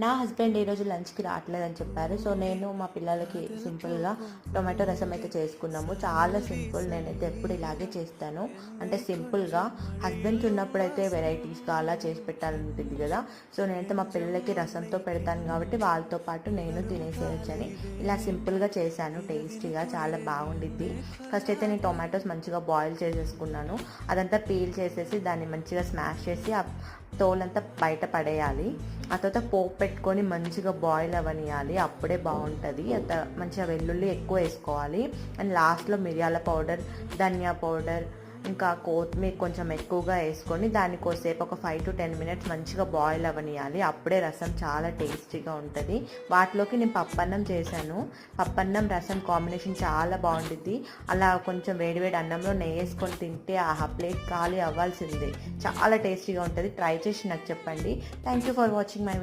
నా హస్బెండ్ ఈరోజు లంచ్కి రావట్లేదని చెప్పారు. సో నేను మా పిల్లలకి సింపుల్గా టొమాటో రసం అయితే చేసుకున్నాము. చాలా సింపుల్, నేనైతే ఎప్పుడు ఇలాగే చేస్తాను. అంటే సింపుల్గా హస్బెండ్స్ ఉన్నప్పుడైతే వెరైటీస్గా అలా చేసి పెట్టాలనుంటుంది కదా. సో నేనైతే మా పిల్లలకి రసంతో పెడతాను కాబట్టి వాళ్ళతో పాటు నేను తినేసేయచ్చని ఇలా సింపుల్గా చేశాను. టేస్టీగా చాలా బాగుండిద్ది. ఫస్ట్ అయితే నేను టొమాటోస్ మంచిగా బాయిల్ చేసేసుకున్నాను. అదంతా పీల్ చేసేసి దాన్ని మంచిగా స్మాష్ చేసి తోలంతా బయట పడేయాలి. ఆ తర్వాత పోపు పెట్టుకొని మంచిగా బాయిల్ అవ్వనియాలి, అప్పుడే బాగుంటుంది. మంచిగా వెల్లుల్లి ఎక్కువ వేసుకోవాలి. అండ్ లాస్ట్లో మిరియాల పౌడర్, ధనియా పౌడర్, ఇంకా కొత్తిమీర కొంచెం ఎక్కువగా వేసుకొని దాన్ని కొద్దిసేపు ఒక 5 to 10 minutes మంచిగా బాయిల్ అవ్వనియాలి. అప్పుడే రసం చాలా టేస్టీగా ఉంటుంది. వాటిలోకి నేను పప్పన్నం చేశాను. పప్పన్నం రసం కాంబినేషన్ చాలా బాగుంటుంది. అలా కొంచెం వేడివేడి అన్నంలో నెయ్యి వేసుకొని తింటే ఆహా, ప్లేట్ ఖాళీ అవ్వాల్సిందే. చాలా టేస్టీగా ఉంటుంది. ట్రై చేసి నాకు చెప్పండి. Thank you for watching my